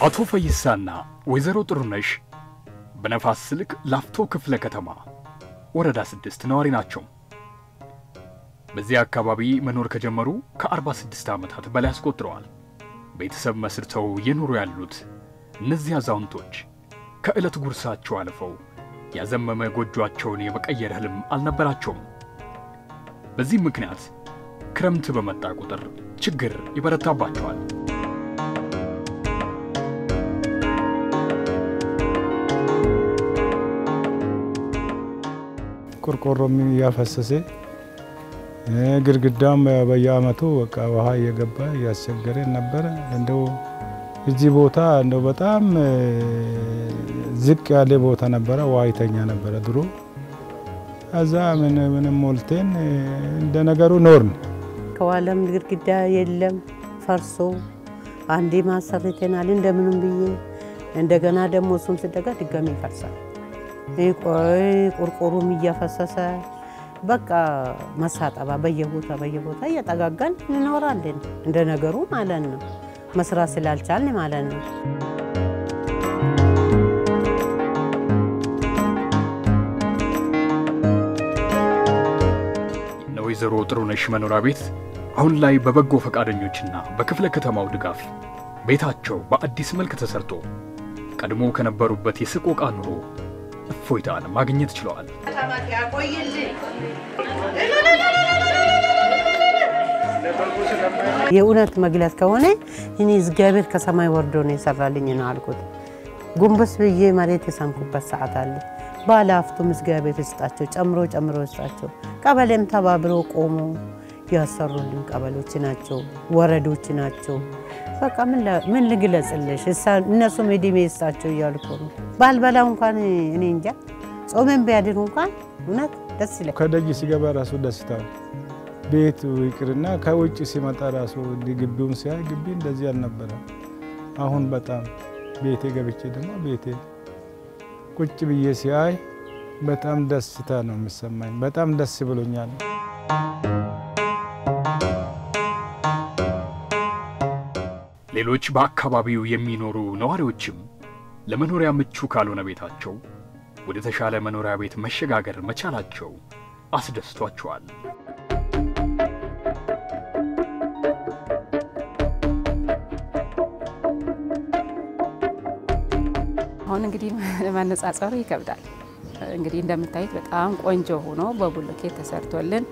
አቶ ፈይሳና ወይዘሮ ጥሩነሽ በነፋስ ስልክ ላፍቶ ክፍለ ከተማ ወረዳ 6 ነዋሪ ናቸው። በዚህ አካባቢ መኖር ከጀመሩ ከ46 ዓመታት በላይ አስቆጥረዋል። ቤተሰብ መስርተው የኖሩ ያሉት እነዚህ አዛውንቶች ከዕለት ጉርሳቸው አልፈው ያዘመመ ጎጆአቸውን የመቀየር ህልም አልነበራቸውም። በዚህ ምክንያት ክረምት በመጣ ቁጥር ችግር ይበረታባቸዋል። ቆርቆሮም ያፈሰሰ ግድግዳም በየአመቱ በቃ ውሃ እየገባ ያስቸገረ ነበር። እንደው እዚህ ቦታ እንደው በጣም ዝቅ ያለ ቦታ ነበር። ዋይተኛ ነበር ድሮ። አዛ ምን ሞልተን እንደ ነገሩ ኖርን። ከዋለም ግድግዳ የለም ፈርሶ አንዴ ማሰርተናል እንደምንም ብዬ እንደገና ደግሞ እሱም ሲደጋ ድጋሚ ይፈርሳል። ቆርቆሮም እያፈሰሰ በቃ መሳጠባ በየቦታ እየጠጋጋን እንኖራለን እንደ ነገሩ ማለት ነው። መስራት ስላልቻልን ማለት ነው። ወይዘሮ ጥሩነሽ መኖሪያ ቤት አሁን ላይ በበጎ ፈቃደኞችና በክፍለ ከተማው ድጋፍ ቤታቸው በአዲስ መልክ ተሰርቶ ቀድሞ ከነበሩበት የስቆቃ ኑሮ እፎይታን ማግኘት ችለዋል። የእውነት መግለጽ ከሆነ እኔ እግዚአብሔር ከሰማይ ወርዶ ነው የሰራልኝ ነው አልኩት። ጉንበስ ብዬ መሬት የሳምኩበት ሰዓት አለ። ባለሀብቱም እግዚአብሔር ይስጣቸው ጨምሮ ይስጣቸው። ቀበሌም ተባብሮ ቆሞ ያሰሩልን ቀበሌዎች ናቸው፣ ወረዶች ናቸው። በቃ ምን ልግለጽልሽ እነሱም እድሜ ይስጣቸው እያልኩ ነው። ባልበላው እንኳን እኔ እንጃ ጾመን ቢያድር እንኳን እውነት ደስ ይላል። ከደጅ ሲገባ ራሱ ደስታ ቤት ይቅርና ከውጭ ሲመጣ ራሱ ግቢውን ሲያይ ግቢ እንደዚህ አልነበረ። አሁን በጣም ቤቴ ገብቼ ደግሞ ቤቴ ቁጭ ብዬ ሲያይ በጣም ደስታ ነው የሚሰማኝ። በጣም ደስ ብሎኛል። ሌሎች በአካባቢው የሚኖሩ ነዋሪዎችም ለመኖሪያ ምቹ ካልሆነ ቤታቸው ወደ ተሻለ መኖሪያ ቤት መሸጋገር መቻላቸው አስደስቷቸዋል። አሁን እንግዲህ ማነጻጸሩ ይከብዳል። እንግዲህ እንደምታዩት በጣም ቆንጆ ሆኖ በቡልኬት ተሰርቶልን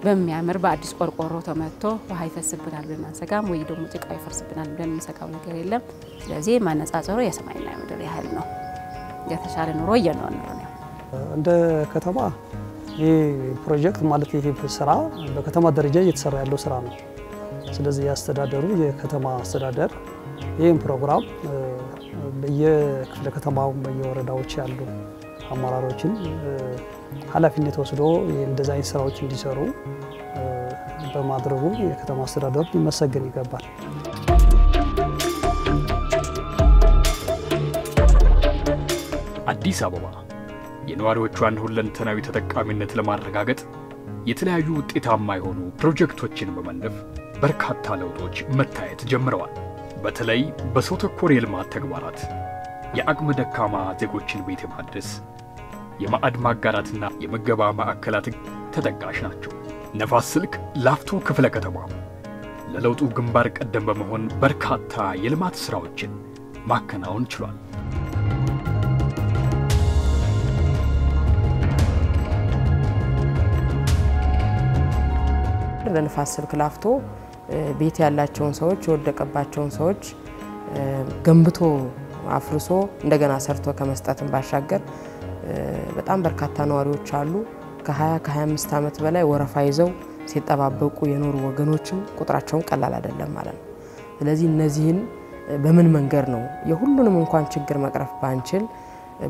በሚያምር በአዲስ ቆርቆሮ ተመቶ ውሃ ይፈስብናል ብለን አንሰጋም ወይ ደግሞ ጭቃ ይፈርስብናል ብለን እንሰጋው ነገር የለም። ስለዚህ ማነጻጸሩ የሰማይና የምድር ያህል ነው። የተሻለ ኑሮ እየኖርን ነው። እንደ ከተማ ይሄ ፕሮጀክት ማለት ይሄ ስራ በከተማ ደረጃ እየተሰራ ያለው ስራ ነው። ስለዚህ ያስተዳደሩ የከተማ አስተዳደር ይሄን ፕሮግራም በየክፍለ ከተማው በየወረዳዎች ያሉ አመራሮችን ኃላፊነት ወስዶ እንደዚህ አይነት ስራዎች እንዲሰሩ በማድረጉ የከተማ አስተዳደሩ ሊመሰገን ይገባል። አዲስ አበባ የነዋሪዎቿን ሁለንተናዊ ተጠቃሚነት ለማረጋገጥ የተለያዩ ውጤታማ የሆኑ ፕሮጀክቶችን በመንደፍ በርካታ ለውጦች መታየት ጀምረዋል። በተለይ በሰው ተኮር የልማት ተግባራት የአቅመ ደካማ ዜጎችን ቤት የማደስ የማዕድ ማጋራትና የምገባ ማዕከላት ተጠቃሽ ናቸው። ነፋስ ስልክ ላፍቶ ክፍለ ከተማ ለለውጡ ግንባር ቀደም በመሆን በርካታ የልማት ስራዎችን ማከናወን ችሏል። በነፋስ ስልክ ላፍቶ ቤት ያላቸውን ሰዎች የወደቀባቸውን ሰዎች ገንብቶ አፍርሶ እንደገና ሰርቶ ከመስጠትም ባሻገር በጣም በርካታ ነዋሪዎች አሉ። ከ25 ዓመት በላይ ወረፋ ይዘው ሲጠባበቁ የኖሩ ወገኖችም ቁጥራቸውን ቀላል አይደለም ማለት ነው። ስለዚህ እነዚህን በምን መንገድ ነው የሁሉንም እንኳን ችግር መቅረፍ ባንችል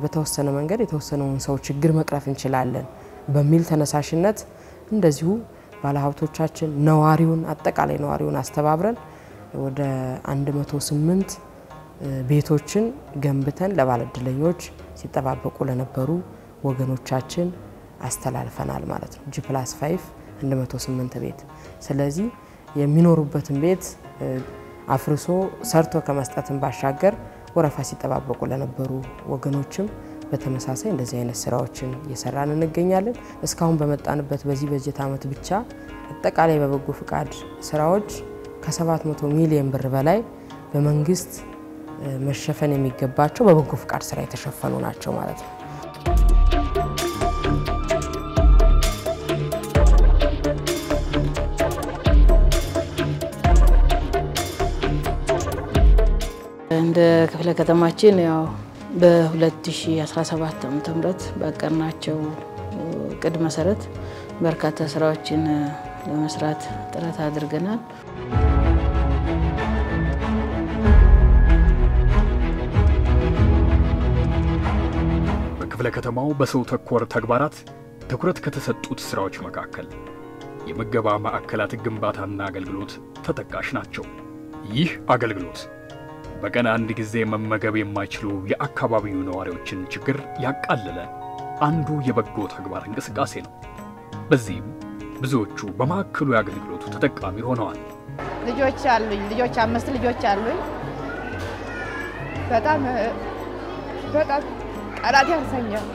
በተወሰነ መንገድ የተወሰነውን ሰው ችግር መቅረፍ እንችላለን በሚል ተነሳሽነት እንደዚሁ ባለሀብቶቻችን ነዋሪውን አጠቃላይ ነዋሪውን አስተባብረን ወደ 108 ቤቶችን ገንብተን ለባለድለኞች ሲጠባበቁ ለነበሩ ወገኖቻችን አስተላልፈናል ማለት ነው። G+5 108 ቤት። ስለዚህ የሚኖሩበትን ቤት አፍርሶ ሰርቶ ከመስጠትን ባሻገር ወረፋ ሲጠባበቁ ለነበሩ ወገኖችም በተመሳሳይ እንደዚህ አይነት ስራዎችን እየሰራን እንገኛለን። እስካሁን በመጣንበት በዚህ በጀት ዓመት ብቻ አጠቃላይ በበጎ ፍቃድ ስራዎች ከ700 ሚሊዮን ብር በላይ በመንግስት መሸፈን የሚገባቸው በበጎ ፍቃድ ስራ የተሸፈኑ ናቸው ማለት ነው። እንደ ክፍለ ከተማችን ያው በ2017 ዓ.ም በቀናቸው ቅድ መሰረት በርካታ ስራዎችን ለመስራት ጥረት አድርገናል። በክፍለ ከተማው በሰው ተኮር ተግባራት ትኩረት ከተሰጡት ስራዎች መካከል የምገባ ማዕከላት ግንባታና አገልግሎት ተጠቃሽ ናቸው። ይህ አገልግሎት በቀን አንድ ጊዜ መመገብ የማይችሉ የአካባቢው ነዋሪዎችን ችግር ያቃለለ አንዱ የበጎ ተግባር እንቅስቃሴ ነው። በዚህም ብዙዎቹ በማዕከሉ የአገልግሎቱ ተጠቃሚ ሆነዋል። ልጆች አሉኝ፣ 5 ልጆች አሉኝ። በጣም ቃላት ያንሰኛል።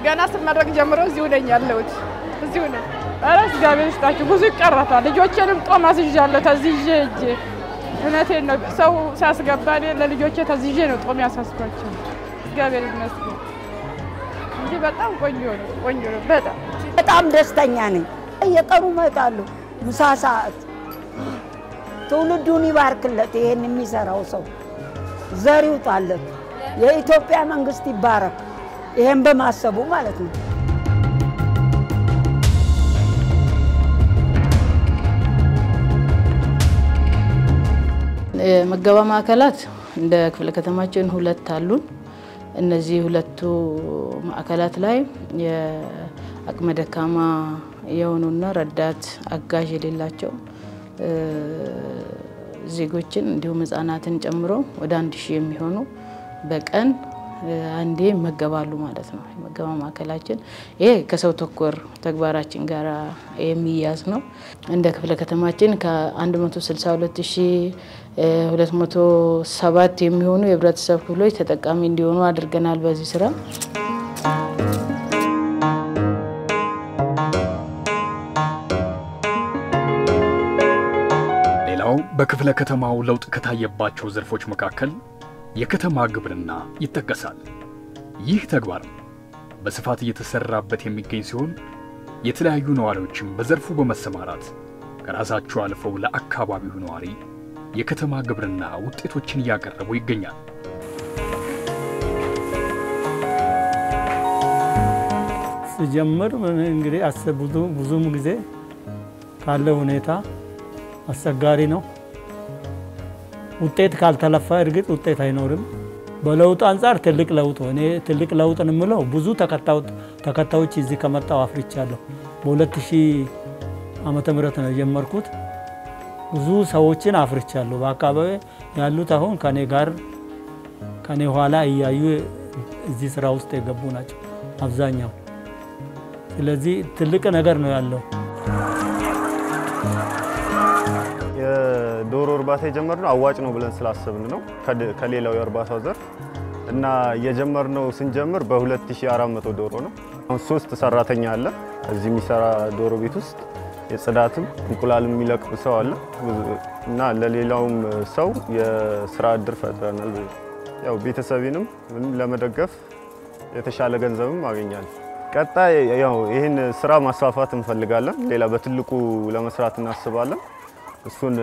ገና ስመረቅ ጀምሮ እዚሁ ነኝ ያለሁት፣ እዚሁ ነኝ። ኧረ እግዚአብሔር ይስጣችሁ፣ ብዙ ይቀራታል። ልጆቼንም ጦም አስይዣለሁ ተዝዤ እጄ እውነቴን ነው። ሰው ሲያስገባ እኔ ለልጆቼ ተዝዤ ነው ጦም ያሳስኳቸው። እግዚአብሔር ይመስገን እንጂ በጣም ቆንጆ ነው። በጣም ደስተኛ ነኝ። እየቀሩ ይመጣሉ። ምሳ ሰዓት ትውልዱን ይባርክለት። ይሄን የሚሰራው ሰው ዘር ይውጣለት። የኢትዮጵያ መንግስት ይባረክ። ይሄን በማሰቡ ማለት ነው። መገባ ማዕከላት እንደ ክፍለ ከተማችን 2 አሉን። እነዚህ 2ቱ ማዕከላት ላይ የአቅመ ደካማ የሆኑና ረዳት አጋዥ የሌላቸው ዜጎችን እንዲሁም ህፃናትን ጨምሮ ወደ 1000 የሚሆኑ በቀን አንዴ መገባሉ ማለት ነው። መገባ ማዕከላችን ይሄ ከሰው ተኮር ተግባራችን ጋር የሚያዝ ነው። እንደ ክፍለ ከተማችን ከ162207 የሚሆኑ የህብረተሰብ ክፍሎች ተጠቃሚ እንዲሆኑ አድርገናል በዚህ ስራ። ሌላው በክፍለ ከተማው ለውጥ ከታየባቸው ዘርፎች መካከል የከተማ ግብርና ይጠቀሳል። ይህ ተግባር በስፋት እየተሰራበት የሚገኝ ሲሆን የተለያዩ ነዋሪዎችም በዘርፉ በመሰማራት ከራሳቸው አልፈው ለአካባቢው ነዋሪ የከተማ ግብርና ውጤቶችን እያቀረቡ ይገኛል። ሲጀምር እንግዲህ ብዙም ጊዜ ካለ ሁኔታ አስቸጋሪ ነው። ውጤት ካልተለፋ እርግጥ ውጤት አይኖርም። በለውጥ አንፃር ትልቅ ለውጥ እኔ ትልቅ ለውጥን የምለው ብዙ ተከታዮች እዚህ ከመጣው አፍርቻለሁ። በ2000 ዓመተ ምህረት ነው የጀመርኩት። ብዙ ሰዎችን አፍርቻለሁ። በአካባቢ ያሉት አሁን ከኔ ኋላ እያዩ እዚህ ስራ ውስጥ የገቡ ናቸው አብዛኛው። ስለዚህ ትልቅ ነገር ነው ያለው። የዶሮ እርባታ የጀመርነው አዋጭ ነው ብለን ስላሰብን ነው ከሌላው የእርባታው ዘርፍ እና የጀመርነው ስንጀምር በ2400 ዶሮ ነው። አሁን 3 ሰራተኛ አለ እዚህ የሚሰራ ዶሮ ቤት ውስጥ የጽዳትም እንቁላልም የሚለቅም ሰው አለ እና ለሌላውም ሰው የስራ እድል ፈጥረናል። ያው ቤተሰቤንም ለመደገፍ የተሻለ ገንዘብም አገኛለሁ። ቀጣይ ያው ይሄን ስራ ማስፋፋት እንፈልጋለን። ሌላ በትልቁ ለመስራት እናስባለን። እሱን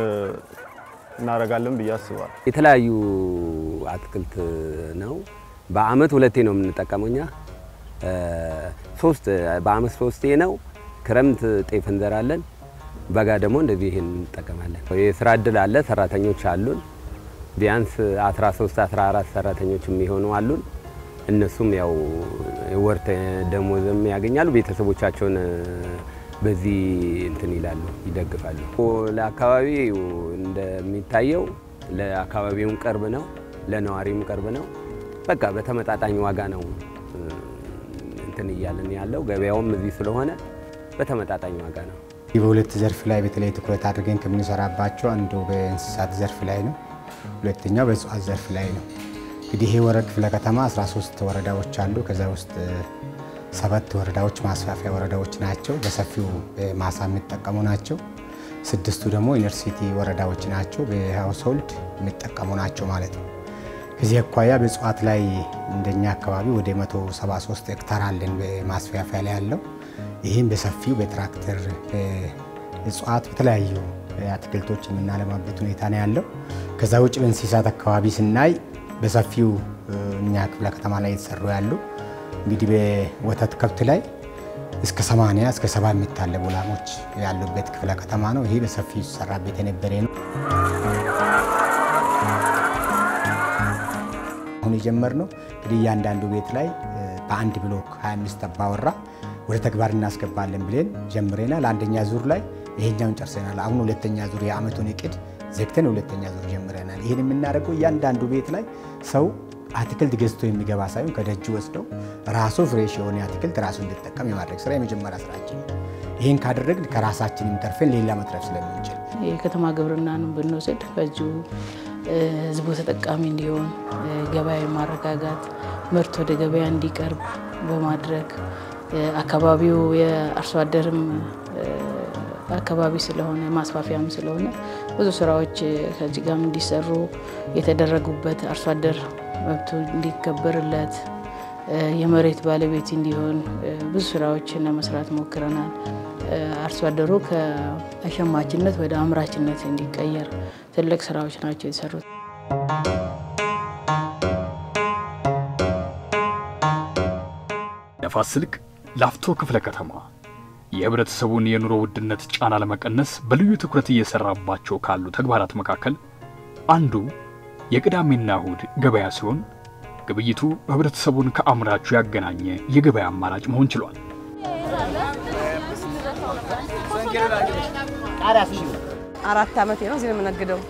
እናረጋለን ብዬ አስባለሁ። የተለያዩ አትክልት ነው። በአመት 2 ነው የምንጠቀመውኛ። 3 በአመት 3 ነው። ክረምት ጤፍ እንዘራለን፣ በጋ ደግሞ እንደዚህ ይሄን እንጠቀማለን። የስራ እድል አለ፣ ሰራተኞች አሉን። ቢያንስ 13 14 ሰራተኞች የሚሆኑ አሉን። እነሱም ያው ወር ደሞዝም ያገኛሉ። ቤተሰቦቻቸውን በዚህ እንትን ይላሉ፣ ይደግፋሉ። ለአካባቢው እንደሚታየው ለአካባቢውም ቅርብ ነው፣ ለነዋሪውም ቅርብ ነው። በቃ በተመጣጣኝ ዋጋ ነው እንትን እያለን ያለው። ገበያውም እዚህ ስለሆነ በተመጣጣኝ ዋጋ ነው። በሁለት ዘርፍ ላይ በተለይ ትኩረት አድርገን ከምንሰራባቸው አንዱ በእንስሳት ዘርፍ ላይ ነው። ሁለተኛው በእጽዋት ዘርፍ ላይ ነው። እንግዲህ ይሄ ወረዳ ክፍለ ከተማ 13 ወረዳዎች አሉ። ከዛ ውስጥ 7 ወረዳዎች ማስፋፊያ ወረዳዎች ናቸው። በሰፊው ማሳ የሚጠቀሙ ናቸው። 6ቱ ደግሞ ዩኒቨርሲቲ ወረዳዎች ናቸው። በሃውስሆልድ የሚጠቀሙ ናቸው ማለት ነው። ከዚህ አኳያ በእጽዋት ላይ እንደኛ አካባቢ ወደ 173 ሄክታር አለን በማስፋፊያ ላይ ያለው። ይህም በሰፊው በትራክተር እጽዋት በተለያዩ አትክልቶች የምናለማበት ሁኔታ ነው ያለው። ከዛ ውጭ በእንስሳት አካባቢ ስናይ በሰፊው እኛ ክፍለ ከተማ ላይ የተሰሩ ያሉ እንግዲህ በወተት ከብት ላይ እስከ 80 እስከ 70 የሚታለቡ ላሞች ያሉበት ክፍለ ከተማ ነው። ይሄ በሰፊው ሲሰራበት የነበረ ነው። አሁን የጀመርነው እንግዲህ እያንዳንዱ ቤት ላይ በአንድ ብሎክ 25 አባወራ ወደ ተግባር እናስገባለን ብለን ጀምረናል። አንደኛ ዙር ላይ ይሄኛውን ጨርሰናል። አሁን ሁለተኛ ዙር የአመቱን እቅድ ዘግተን ሁለተኛ ዙር ጀምረናል። ይሄን የምናደርገው እያንዳንዱ ቤት ላይ ሰው አትክልት ገዝቶ የሚገባ ሳይሆን ከደጁ ወስደው ራሱ ፍሬሽ የሆነ አትክልት ራሱ እንዲጠቀም የማድረግ ስራ የመጀመሪያ ስራችን ነው። ይሄን ካደረግን ከራሳችንም ተርፈን ሌላ መትረፍ ስለምንችል የከተማ ግብርናን ብንወስድ በእጁ ህዝቡ ተጠቃሚ እንዲሆን ገበያ ማረጋጋት ምርት ወደ ገበያ እንዲቀርብ በማድረግ አካባቢው የአርሶ አደርም አካባቢ ስለሆነ ማስፋፊያም ስለሆነ ብዙ ስራዎች ከዚህ ጋር እንዲሰሩ የተደረጉበት አርሶ አደር መብቱ እንዲከበርለት የመሬት ባለቤት እንዲሆን ብዙ ስራዎችን ለመስራት ሞክረናል። አርሶ አደሩ ከሸማችነት ወደ አምራችነት እንዲቀየር ትልቅ ስራዎች ናቸው የተሰሩት። ነፋስ ስልክ ላፍቶ ክፍለ ከተማ የህብረተሰቡን የኑሮ ውድነት ጫና ለመቀነስ በልዩ ትኩረት እየሰራባቸው ካሉ ተግባራት መካከል አንዱ የቅዳሜና እሁድ ገበያ ሲሆን ግብይቱ ህብረተሰቡን ከአምራቹ ያገናኘ የገበያ አማራጭ መሆን ችሏል። አራት ዓመቴ ነው እዚህ የምነግደው።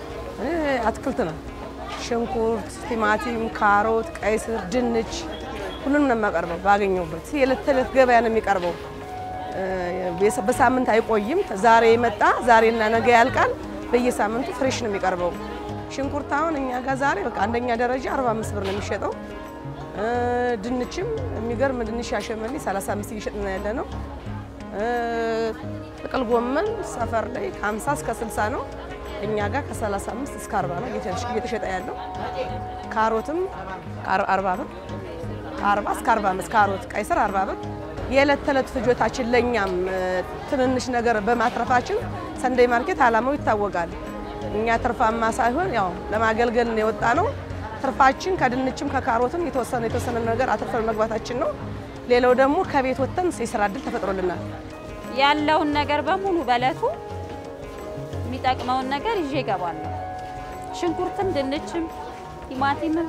አትክልት ነው። ሽንኩርት፣ ቲማቲም፣ ካሮት፣ ቀይ ስር፣ ድንች ሁሉንም ነው የማቀርበው ባገኘውበት። የዕለት ተዕለት ገበያ ነው የሚቀርበው። በሳምንት አይቆይም። ዛሬ መጣ ዛሬና ነገ ያልቃል። በየሳምንቱ ፍሬሽ ነው የሚቀርበው። ሽንኩርት አሁን እኛ ጋር ዛሬ በቃ አንደኛ ደረጃ 45 ብር ነው የሚሸጠው። ድንችም የሚገርም ድንች ያሸመኔ 35 እየሸጥን ያለ ነው። ጥቅል ጎመን ሰፈር ላይ ከ50 እስከ 60 ነው። እኛ ጋር ከ35 እስከ 40 ነው እየተሸጠ ያለው። ካሮትም 40 ብር 40 እስከ 45 ካሮት፣ ቀይ ስር 40 ብር። የዕለት ተዕለት ፍጆታችን ለኛም ትንንሽ ነገር በማትረፋችን ሰንደይ ማርኬት አላማው ይታወቃል። እኛ ትርፋማ ሳይሆን ያው ለማገልገል ነው የወጣ ነው። ትርፋችን ከድንችም ከካሮትም የተወሰነ ነገር አትርፈን መግባታችን ነው። ሌላው ደግሞ ከቤት ወጥተን የስራ እድል ተፈጥሮልናል። ያለውን ነገር በሙሉ በለቱ የሚጠቅመውን ነገር ይዤ እገባለሁ። ሽንኩርትም ድንችም ቲማቲምም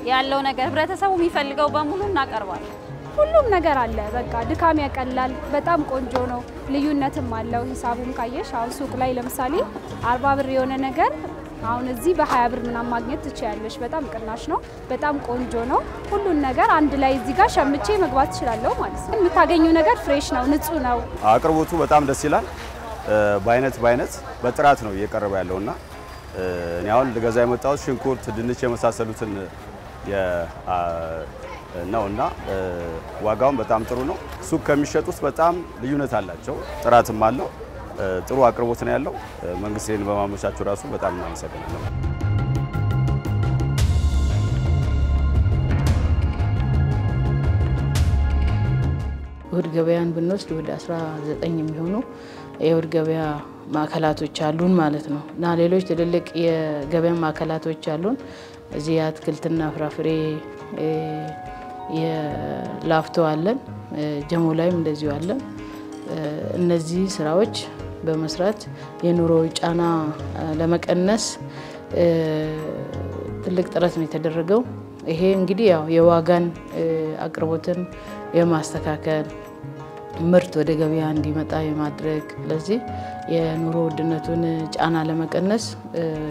ያለው ነገር ህብረተሰቡ የሚፈልገው በሙሉ እናቀርባለን። ሁሉም ነገር አለ። በቃ ድካም ያቀላል። በጣም ቆንጆ ነው። ልዩነትም አለው። ሂሳቡን ካየሽ አሁን ሱቅ ላይ ለምሳሌ 40 ብር የሆነ ነገር አሁን እዚህ በ20 ብር ምናምን ማግኘት ትችያለሽ። በጣም ቅናሽ ነው። በጣም ቆንጆ ነው። ሁሉን ነገር አንድ ላይ እዚህ ጋር ሸምቼ መግባት እችላለሁ ማለት ነው። የምታገኙ ነገር ፍሬሽ ነው፣ ንጹህ ነው። አቅርቦቱ በጣም ደስ ይላል። በአይነት በጥራት ነው እየቀረበ ያለውና እኔ አሁን ልገዛ የመጣሁት ሽንኩርት፣ ድንች የመሳሰሉትን ነውና ዋጋውን በጣም ጥሩ ነው። ሱቅ ከሚሸጡት በጣም ልዩነት አላቸው። ጥራትም አለው። ጥሩ አቅርቦት ነው ያለው። መንግስትን በማመቻቹ ራሱ በጣም እናመሰግናለን። እሁድ ገበያን ብንወስድ ወደ 19 የሚሆኑ የእሁድ ገበያ ማዕከላቶች አሉን ማለት ነው እና ሌሎች ትልልቅ የገበያ ማዕከላቶች አሉን። እዚህ አትክልትና ፍራፍሬ የላፍቶ አለን፣ ጀሞ ላይም እንደዚሁ አለን። እነዚህ ስራዎች በመስራት የኑሮ ጫና ለመቀነስ ትልቅ ጥረት ነው የተደረገው። ይሄ እንግዲህ ያው የዋጋን አቅርቦትን የማስተካከል ምርት ወደ ገበያ እንዲመጣ የማድረግ ስለዚህ የኑሮ ውድነቱን ጫና ለመቀነስ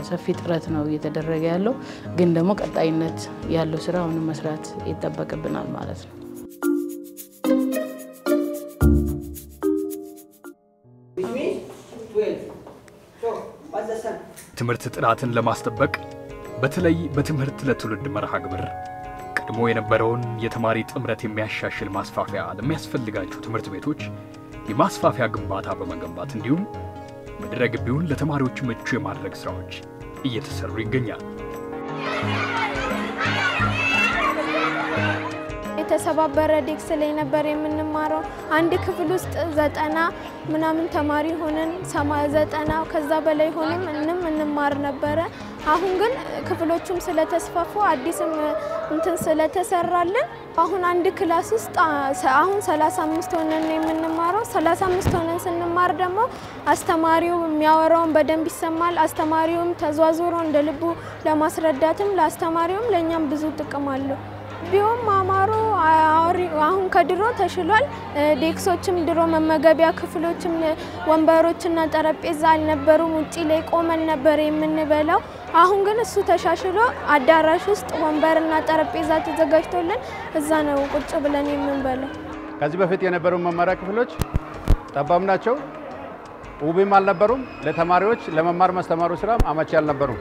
ሰፊ ጥረት ነው እየተደረገ ያለው። ግን ደግሞ ቀጣይነት ያለው ስራ አሁንም መስራት ይጠበቅብናል ማለት ነው። ትምህርት ጥራትን ለማስጠበቅ በተለይ በትምህርት ለትውልድ መርሃ ግብር ቀድሞ የነበረውን የተማሪ ጥምረት የሚያሻሽል ማስፋፊያ ለሚያስፈልጋቸው ትምህርት ቤቶች የማስፋፊያ ግንባታ በመገንባት እንዲሁም ምድረ ግቢውን ለተማሪዎች ምቹ የማድረግ ስራዎች እየተሰሩ ይገኛል። የተሰባበረ ዴክስ ላይ ነበር የምንማረው። አንድ ክፍል ውስጥ 90 ምናምን ተማሪ ሆነን 90 ከዛ በላይ ሆነን እንማር ነበረ። አሁን ግን ክፍሎቹም ስለተስፋፉ አዲስም እንትን ስለተሰራልን አሁን አንድ ክላስ ውስጥ አሁን 35 ሆነን የምንማረው። 35 ሆነን ስንማር ደግሞ አስተማሪው የሚያወራውን በደንብ ይሰማል። አስተማሪውም ተዟዙሮ እንደ ልቡ ለማስረዳትም ለአስተማሪውም ለኛም ብዙ ጥቅም አለው። ቢሆን ማማሩ አሁን ከድሮ ተሽሏል። ዴክሶችም ድሮ መመገቢያ ክፍሎችም ወንበሮችና ጠረጴዛ አልነበሩም። ውጪ ላይ ቆመን ነበር የምንበላው። አሁን ግን እሱ ተሻሽሎ አዳራሽ ውስጥ ወንበርና ጠረጴዛ ተዘጋጅቶልን እዛ ነው ቁጭ ብለን የምንበላው። ከዚህ በፊት የነበሩ መማሪያ ክፍሎች ጠባብ ናቸው፣ ውብም አልነበሩም። ለተማሪዎች ለመማር ማስተማሩ ስራ አመቺ አልነበሩም።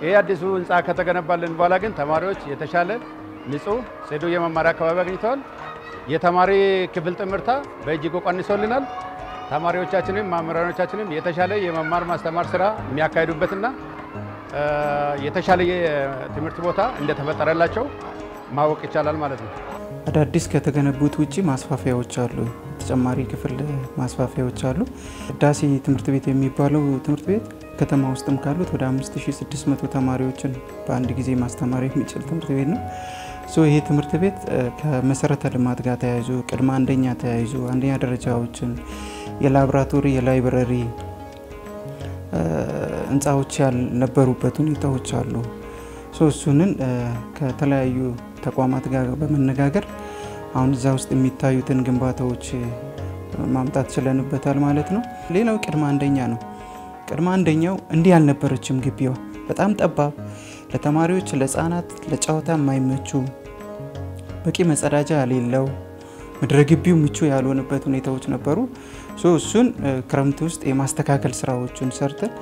ይሄ አዲሱ ህንጻ ከተገነባልን በኋላ ግን ተማሪዎች የተሻለ ንጹህ ጽዱ የመማሪያ አካባቢ አግኝተዋል። የተማሪ ክፍል ጥምርታ በእጅጉ ቀንሶልናል። ተማሪዎቻችንም መምህራኖቻችንም የተሻለ የመማር ማስተማር ስራ የሚያካሂዱበትና የተሻለ የትምህርት ቦታ እንደተፈጠረላቸው ማወቅ ይቻላል ማለት ነው። አዳዲስ ከተገነቡት ውጪ ማስፋፊያዎች አሉ። ተጨማሪ ክፍል ማስፋፊያዎች አሉ። ዳሴ ትምህርት ቤት የሚባለው ትምህርት ቤት ከተማ ውስጥም ካሉት ወደ 5600 ተማሪዎችን በአንድ ጊዜ ማስተማር የሚችል ትምህርት ቤት ነው። ይሄ ትምህርት ቤት ከመሰረተ ልማት ጋር ተያይዞ ቅድመ አንደኛ ተያይዞ አንደኛ ደረጃዎችን የላብራቶሪ የላይብረሪ ህንጻዎች ያልነበሩበት ሁኔታዎች አሉ። እሱንን ከተለያዩ ተቋማት ጋር በመነጋገር አሁን እዛ ውስጥ የሚታዩትን ግንባታዎች ማምጣት ችለንበታል ማለት ነው። ሌላው ቅድመ አንደኛ ነው። ቅድመ አንደኛው እንዲህ ያልነበረችም ግቢዋ በጣም ጠባብ፣ ለተማሪዎች ለህፃናት ለጫወታ የማይመቹ በቂ መጸዳጃ ያሌለው ምድረ ግቢው ምቹ ያልሆነበት ሁኔታዎች ነበሩ። እሱን ክረምት ውስጥ የማስተካከል ስራዎችን ሰርተን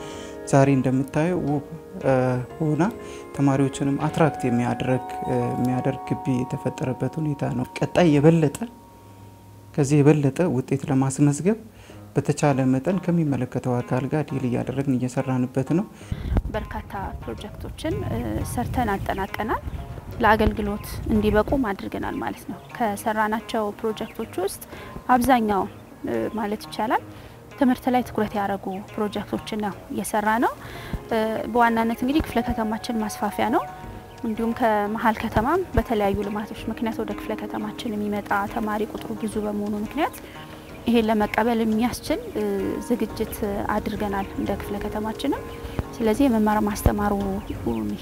ዛሬ እንደምታየው ውብ ሆና ተማሪዎችንም አትራክት የሚያደርግ ግቢ የተፈጠረበት ሁኔታ ነው። ቀጣይ የበለጠ ከዚህ የበለጠ ውጤት ለማስመዝገብ በተቻለ መጠን ከሚመለከተው አካል ጋር ዲል እያደረግን እየሰራንበት ነው። በርካታ ፕሮጀክቶችን ሰርተን አጠናቀናል። ለአገልግሎት እንዲበቁ አድርገናል ማለት ነው። ከሰራናቸው ፕሮጀክቶች ውስጥ አብዛኛው ማለት ይቻላል ትምህርት ላይ ትኩረት ያደረጉ ፕሮጀክቶችን ነው እየሰራ ነው። በዋናነት እንግዲህ ክፍለ ከተማችን ማስፋፊያ ነው። እንዲሁም ከመሀል ከተማም በተለያዩ ልማቶች ምክንያት ወደ ክፍለ ከተማችን የሚመጣ ተማሪ ቁጥሩ ብዙ በመሆኑ ምክንያት ይሄን ለመቀበል የሚያስችል ዝግጅት አድርገናል እንደ ክፍለ ከተማችንም። ስለዚህ የመማር ማስተማሩ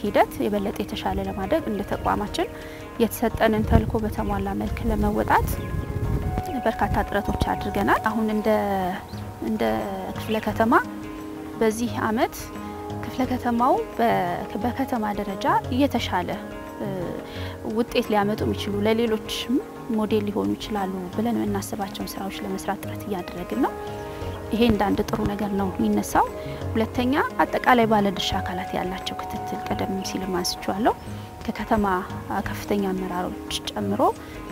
ሂደት የበለጠ የተሻለ ለማድረግ እንደ ተቋማችን የተሰጠንን ተልዕኮ በተሟላ መልክ ለመወጣት በርካታ ጥረቶች አድርገናል። አሁን እንደ ክፍለ ከተማ በዚህ አመት ክፍለ ከተማው በከተማ ደረጃ የተሻለ ውጤት ሊያመጡ የሚችሉ ለሌሎችም ሞዴል ሊሆኑ ይችላሉ ብለን የምናስባቸውን ስራዎች ለመስራት ጥረት እያደረግን ነው። ይሄ እንዳንድ ጥሩ ነገር ነው የሚነሳው። ሁለተኛ አጠቃላይ ባለድርሻ አካላት ያላቸው ክትትል ቀደም ሲል ማንስቻለሁ። ከከተማ ከፍተኛ አመራሮች ጨምሮ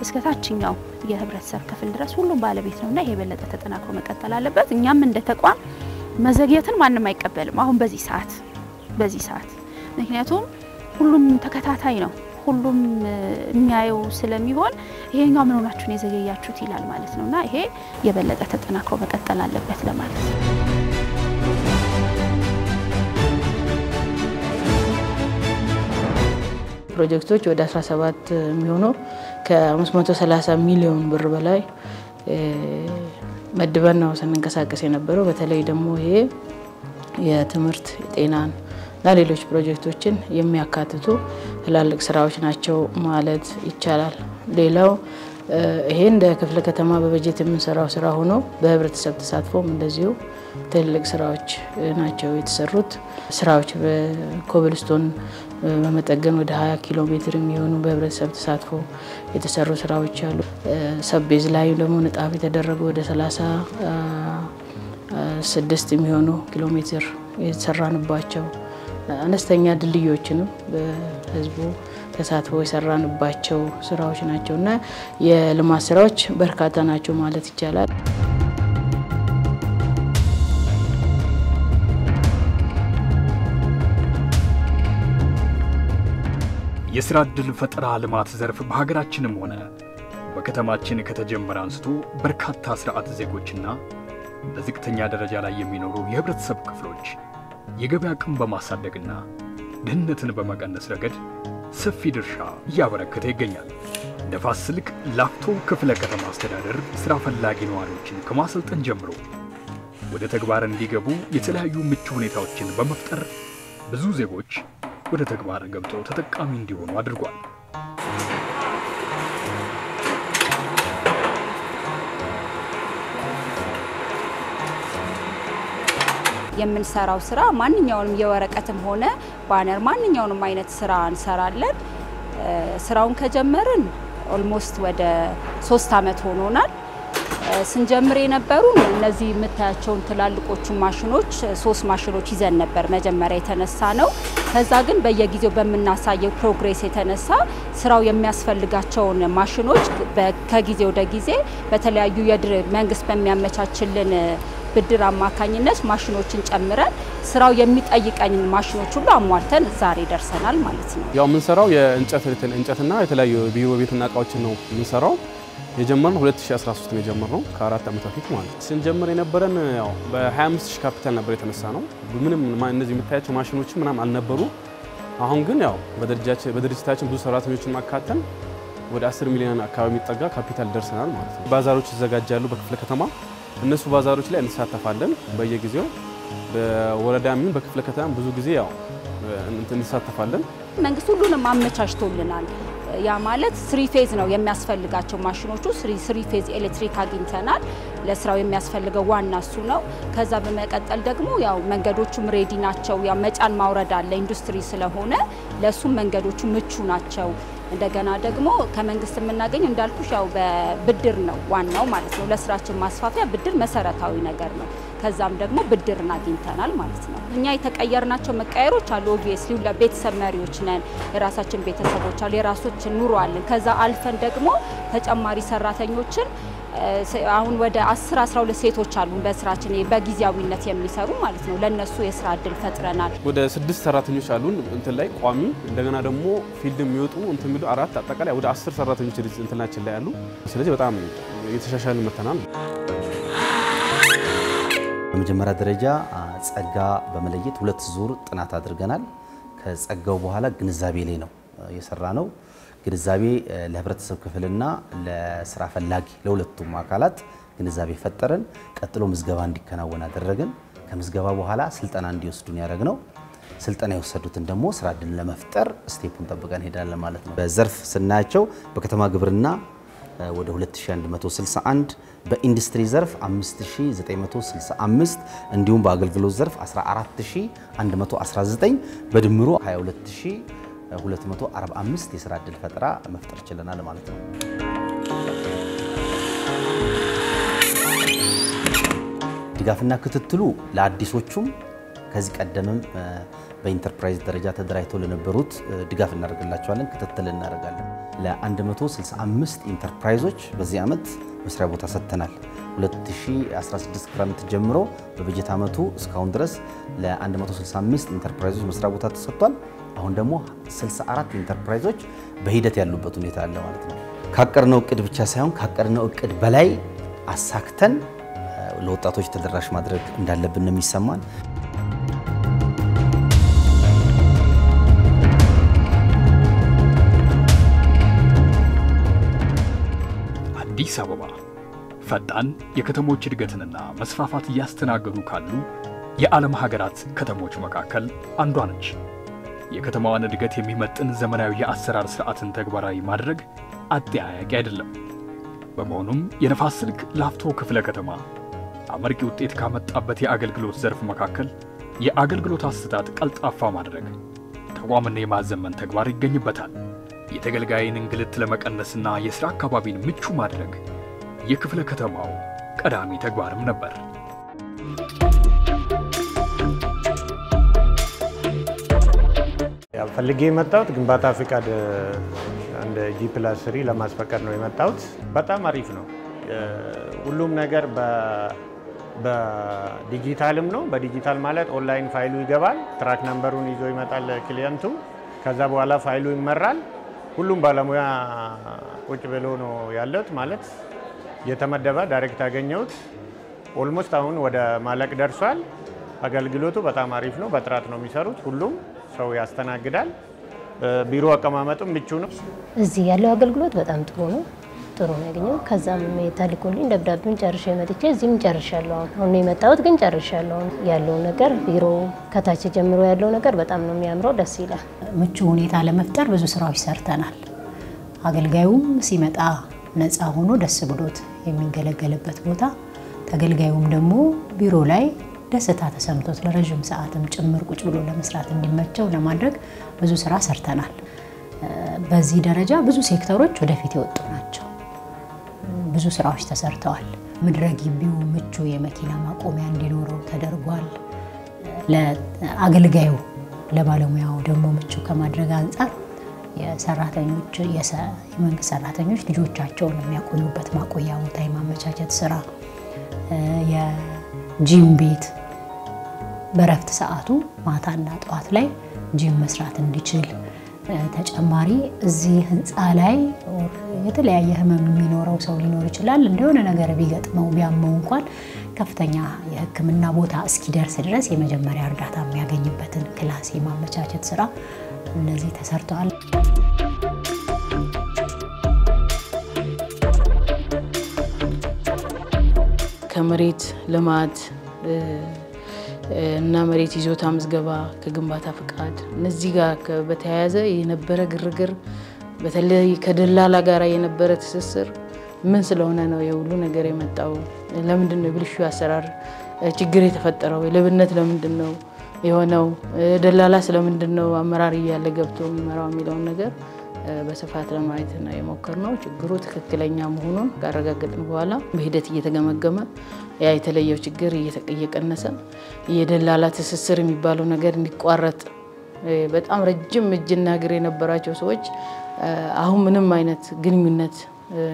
እስከ ታችኛው የህብረተሰብ ክፍል ድረስ ሁሉም ባለቤት ነውና ይሄ በለጠ ተጠናክሮ መቀጠል አለበት። እኛም እንደ ተቋም መዘግየትን ማንም አይቀበልም። አሁን በዚህ ሰዓት ምክንያቱም ሁሉም ተከታታይ ነው። ሁሉም የሚያየው ስለሚሆን ይሄኛው ምን ሆናችሁ ነው የዘገያችሁት ይላል ማለት ነውና ይሄ የበለጠ ተጠናክሮ መቀጠል አለበት ለማለት ነው። ፕሮጀክቶች ወደ 17 የሚሆኑ ከ530 ሚሊዮን ብር በላይ መድበን ነው ስንንቀሳቀስ የነበረው። በተለይ ደግሞ ይሄ የትምህርት የጤናን እና ሌሎች ፕሮጀክቶችን የሚያካትቱ ትላልቅ ስራዎች ናቸው ማለት ይቻላል። ሌላው ይሄ እንደ ክፍለ ከተማ በበጀት የምንሰራው ስራ ሆኖ በህብረተሰብ ተሳትፎም እንደዚሁ ትልልቅ ስራዎች ናቸው የተሰሩት። ስራዎች በኮብልስቶን በመጠገን ወደ 20 ኪሎ ሜትር የሚሆኑ በህብረተሰብ ተሳትፎ የተሰሩ ስራዎች አሉ። ሰቤዝ ላይ ደግሞ ንጣፍ የተደረገ ወደ 30 6 የሚሆኑ ኪሎ ሜትር የተሰራንባቸው አነስተኛ ድልድዮችንም በህዝቡ ተሳትፎ የሰራንባቸው ስራዎች ናቸውና የልማት ስራዎች በርካታ ናቸው ማለት ይቻላል። የስራ ዕድል ፈጠራ ልማት ዘርፍ በሀገራችንም ሆነ በከተማችን ከተጀመረ አንስቶ በርካታ ስርዓት ዜጎችና በዝቅተኛ ደረጃ ላይ የሚኖሩ የህብረተሰብ ክፍሎች የገበያ አቅም በማሳደግና ድህነትን በመቀነስ ረገድ ሰፊ ድርሻ እያበረከተ ይገኛል። ነፋስ ስልክ ላፍቶ ክፍለ ከተማ አስተዳደር ስራ ፈላጊ ነዋሪዎችን ከማሰልጠን ጀምሮ ወደ ተግባር እንዲገቡ የተለያዩ ምቹ ሁኔታዎችን በመፍጠር ብዙ ዜጎች ወደ ተግባር ገብተው ተጠቃሚ እንዲሆኑ አድርጓል። የምንሰራው ስራ ማንኛውንም የወረቀትም ሆነ ባነር ማንኛውንም አይነት ስራ እንሰራለን። ስራውን ከጀመርን ኦልሞስት ወደ 3 አመት ሆኖናል። ስንጀምር የነበሩ እነዚህ የምታያቸውን ትላልቆቹ ማሽኖች 3 ማሽኖች ይዘን ነበር መጀመሪያ የተነሳ ነው። ከዛ ግን በየጊዜው በመናሳየው ፕሮግሬስ የተነሳ ስራው የሚያስፈልጋቸውን ማሽኖች ከጊዜ ወደ ጊዜ በተለያዩ መንግስት በሚያመቻችልን ብድር አማካኝነት ማሽኖችን ጨምረን ስራው የሚጠይቀን ማሽኖች ሁሉ አሟልተን ዛሬ ደርሰናል ማለት ነው። ያው የምንሰራው የእንጨትና የተለያዩ ቢሮ ቤትና እቃዎችን ነው የምንሰራው። የጀመርነው 2013 ነው የጀመርነው ከ4 አመት በፊት ማለት ነው። ስንጀምር የነበረን ያው በ25000 ካፒታል ነበር የተነሳ ነው። ምንም እነዚህ የምታያቸው ማሽኖች ምናምን አልነበሩ። አሁን ግን ያው በድርጅታችን ብዙ ሰራተኞችን ማካተን ወደ 10 ሚሊዮን አካባቢ የሚጠጋ ካፒታል ደርሰናል ማለት ነው። ባዛሮች ይዘጋጃሉ በክፍለ ከተማ። እነሱ ባዛሮች ላይ እንሳተፋለን በየጊዜው በወረዳም በክፍለ ከተማ ብዙ ጊዜ ያው እንሳተፋለን። መንግስት ሁሉንም አመቻችቶልናል። ያ ማለት 3 ፌዝ ነው የሚያስፈልጋቸው ማሽኖቹ 3 ፌዝ ኤሌክትሪክ አግኝተናል። ለስራው የሚያስፈልገው ዋና እሱ ነው። ከዛ በመቀጠል ደግሞ ያው መንገዶቹም ሬዲ ናቸው። ያው መጫን ማውረድ አለ ኢንዱስትሪ ስለሆነ ለሱ መንገዶቹ ምቹ ናቸው። እንደገና ደግሞ ከመንግስት የምናገኝ እንዳልኩሽ ያው በብድር ነው ዋናው ማለት ነው። ለስራችን ማስፋፊያ ብድር መሰረታዊ ነገር ነው። ከዛም ደግሞ ብድር አግኝተናል ማለት ነው። እኛ የተቀየርናቸው መቀየሮች አሉ። ኦብቪየስሊ ለቤተሰብ መሪዎች ነን። የራሳችን ቤተሰቦች አሉ፣ የራሳችን ኑሮ አለን። ከዛ አልፈን ደግሞ ተጨማሪ ሰራተኞችን አሁን ወደ 10-12 ሴቶች አሉ በስራችን በጊዜያዊነት የሚሰሩ ማለት ነው። ለነሱ የስራ እድል ፈጥረናል። ወደ 6 ሰራተኞች አሉን እንትን ላይ ቋሚ፣ እንደገና ደግሞ ፊልድ የሚወጡ እንትን የሚሉ 4 አጠቃላይ ወደ 10 ሰራተኞች እንትናችን ላይ አሉ። ስለዚህ በጣም የተሻሻለ መተናል። በመጀመሪያ ደረጃ ጸጋ በመለየት 2 ዙር ጥናት አድርገናል። ከጸጋው በኋላ ግንዛቤ ላይ ነው የሰራ ነው። ግንዛቤ ለህብረተሰብ ክፍልና ለስራ ፈላጊ ለሁለቱም አካላት ግንዛቤ ፈጠረን። ቀጥሎ ምዝገባ እንዲከናወን አደረግን። ከምዝገባ በኋላ ስልጠና እንዲወስዱን ያደረግነው። ስልጠና የወሰዱትን ደግሞ ስራ ዕድል ለመፍጠር ስቴፑን ጠብቀን ሄዳለን ማለት ነው። በዘርፍ ስናያቸው በከተማ ግብርና ወደ 2161፣ በኢንዱስትሪ ዘርፍ 5965 እንዲሁም በአገልግሎት ዘርፍ 14119 በድምሩ 22245 የስራ ዕድል ፈጠራ መፍጠር ችለናል ማለት ነው። ድጋፍና ክትትሉ ለአዲሶቹም ከዚህ ቀደምም በኢንተርፕራይዝ ደረጃ ተደራጅተው ለነበሩት ድጋፍ እናደርግላቸዋለን፣ ክትትል እናደርጋለን። ለ165 ኢንተርፕራይዞች በዚህ ዓመት መስሪያ ቦታ ሰጥተናል። 2016 ክረምት ጀምሮ በበጀት ዓመቱ እስካሁን ድረስ ለ165 ኢንተርፕራይዞች መስሪያ ቦታ ተሰጥቷል። አሁን ደግሞ 64 ኢንተርፕራይዞች በሂደት ያሉበት ሁኔታ አለ ማለት ነው። ካቀድነው እቅድ ብቻ ሳይሆን ካቀድነው እቅድ በላይ አሳክተን ለወጣቶች ተደራሽ ማድረግ እንዳለብን ነው የሚሰማን። አዲስ አበባ ፈጣን የከተሞች እድገትንና መስፋፋት እያስተናገዱ ካሉ የዓለም ሀገራት ከተሞች መካከል አንዷ ነች። የከተማዋን እድገት የሚመጥን ዘመናዊ የአሰራር ስርዓትን ተግባራዊ ማድረግ አጠያያቂ አይደለም። በመሆኑም የነፋስ ስልክ ላፍቶ ክፍለ ከተማ አመርቂ ውጤት ካመጣበት የአገልግሎት ዘርፍ መካከል የአገልግሎት አሰጣጥ ቀልጣፋ ማድረግ፣ ተቋምን የማዘመን ተግባር ይገኝበታል። የተገልጋይን እንግልት ለመቀነስና የሥራ አካባቢን ምቹ ማድረግ የክፍለ ከተማው ቀዳሚ ተግባርም ነበር። ያው ፈልጌ የመጣሁት ግንባታ ፍቃድ እንደ G+3 ለማስፈቀድ ነው የመጣሁት። በጣም አሪፍ ነው። ሁሉም ነገር በዲጂታልም ነው። በዲጂታል ማለት ኦንላይን ፋይሉ ይገባል፣ ትራክ ነምበሩን ይዞ ይመጣል ክሊየንቱ። ከዛ በኋላ ፋይሉ ይመራል። ሁሉም ባለሙያ ቁጭ ብሎ ነው ያለው ማለት የተመደበ ዳይሬክት ያገኘሁት። ኦልሞስት አሁን ወደ ማለቅ ደርሷል። አገልግሎቱ በጣም አሪፍ ነው። በጥራት ነው የሚሰሩት። ሁሉም ሰው ያስተናግዳል። ቢሮ አቀማመጡም ምቹ ነው። እዚህ ያለው አገልግሎት በጣም ጥሩ ነው ነው ያገኘው። ከዛም የታልኩልኝ ደብዳቤውን ጨርሼ መጥቼ እዚህም ጨርሻለሁ። አሁን የመጣሁት ግን ጨርሻለሁ። ያለው ነገር ቢሮ ከታች ጀምሮ ያለው ነገር በጣም ነው የሚያምረው፣ ደስ ይላል። ምቹ ሁኔታ ለመፍጠር ብዙ ስራዎች ሰርተናል። አገልጋዩም ሲመጣ ነፃ ሆኖ ደስ ብሎት የሚገለገልበት ቦታ፣ ተገልጋዩም ደግሞ ቢሮ ላይ ደስታ ተሰምቶት ለረጅም ሰዓትም ጭምር ቁጭ ብሎ ለመስራት እንዲመቸው ለማድረግ ብዙ ስራ ሰርተናል። በዚህ ደረጃ ብዙ ሴክተሮች ወደፊት የወጡ ናቸው። ብዙ ስራዎች ተሰርተዋል። ምድረ ግቢው ምቹ የመኪና ማቆሚያ እንዲኖረው ተደርጓል። ለአገልጋዩ ለባለሙያው ደግሞ ምቹ ከማድረግ አንፃር የሰራተኞች የመንግስት ሰራተኞች ልጆቻቸውን የሚያቆዩበት ማቆያ ቦታ የማመቻቸት ስራ፣ የጂም ቤት በረፍት ሰዓቱ ማታና ጠዋት ላይ ጂም መስራት እንዲችል፣ ተጨማሪ እዚህ ህንፃ ላይ የተለያየ ህመም የሚኖረው ሰው ሊኖር ይችላል። እንደሆነ ነገር ቢገጥመው ቢያመው እንኳን ከፍተኛ የህክምና ቦታ እስኪደርስ ድረስ የመጀመሪያ እርዳታ የሚያገኝበትን ክላስ የማመቻቸት ስራ እነዚህ ተሰርተዋል። ከመሬት ልማት እና መሬት ይዞታ ምዝገባ ከግንባታ ፍቃድ እነዚህ ጋር በተያያዘ የነበረ ግርግር በተለይ ከደላላ ጋር የነበረ ትስስር ምን ስለሆነ ነው የሁሉ ነገር የመጣው? ለምንድን ነው ብልሹ አሰራር ችግር የተፈጠረው? ለብነት ለምንድን ነው የሆነው? ደላላ ስለምንድን ነው አመራር እያለ ገብቶ የሚመራው የሚለውን ነገር በስፋት ለማየት ነው የሞከርነው። ችግሩ ትክክለኛ መሆኑን ካረጋገጥን በኋላ በሂደት እየተገመገመ ያ የተለየው ችግር እየቀነሰ የደላላ ትስስር የሚባለው ነገር እንዲቋረጥ በጣም ረጅም እጅና እግር የነበራቸው ሰዎች አሁን ምንም አይነት ግንኙነት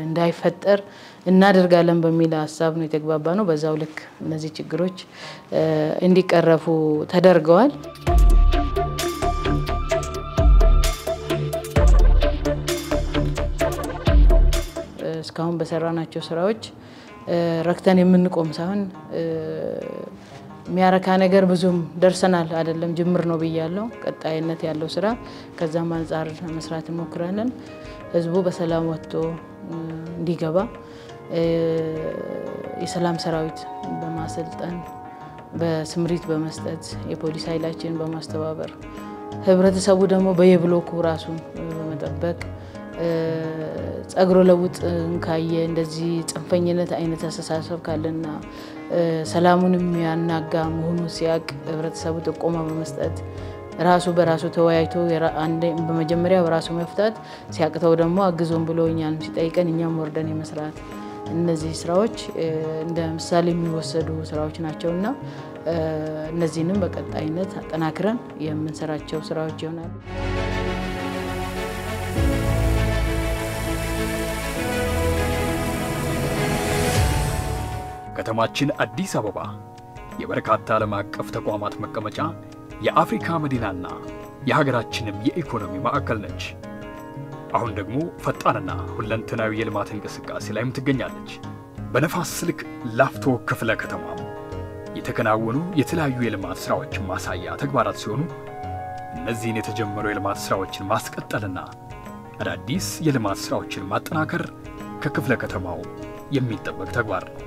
እንዳይፈጠር እናደርጋለን በሚል ሐሳብ ነው የተግባባነው። በዛው ልክ እነዚህ ችግሮች እንዲቀረፉ ተደርገዋል። እስካሁን በሰራናቸው ስራዎች ረክተን የምንቆም ሳይሆን የሚያረካ ነገር ብዙም ደርሰናል አይደለም፣ ጅምር ነው ብያለሁ። ቀጣይነት ያለው ስራ ከዛም አንፃር መስራት እንሞክራለን። ህዝቡ በሰላም ወጥቶ እንዲገባ የሰላም ሰራዊት በማሰልጠን በስምሪት በመስጠት የፖሊስ ኃይላችን በማስተባበር ህብረተሰቡ ደግሞ በየብሎኩ ራሱን በመጠበቅ ጸግሮ ለውጥ እንካየ እንደዚህ ጽንፈኝነት አይነት አስተሳሰብ ካለና ሰላሙን የሚያናጋ መሆኑን ሲያቅ ህብረተሰቡ ጥቆማ በመስጠት ራሱ በራሱ ተወያይቶ በመጀመሪያ በራሱ መፍታት ሲያቅተው ደግሞ አግዞን ብሎ እኛንም ሲጠይቀን እኛም ወርደን የመስራት እነዚህ ስራዎች እንደ ምሳሌ የሚወሰዱ ስራዎች ናቸውና እነዚህንም በቀጣይነት አጠናክረን የምንሰራቸው ስራዎች ይሆናሉ። ከተማችን አዲስ አበባ የበርካታ ዓለም አቀፍ ተቋማት መቀመጫ፣ የአፍሪካ መዲናና የሀገራችንም የኢኮኖሚ ማዕከል ነች። አሁን ደግሞ ፈጣንና ሁለንተናዊ የልማት እንቅስቃሴ ላይም ትገኛለች። በነፋስ ስልክ ላፍቶ ክፍለ ከተማም የተከናወኑ የተለያዩ የልማት ስራዎችን ማሳያ ተግባራት ሲሆኑ እነዚህን የተጀመሩ የልማት ስራዎችን ማስቀጠልና አዳዲስ የልማት ስራዎችን ማጠናከር ከክፍለ ከተማው የሚጠበቅ ተግባር ነው።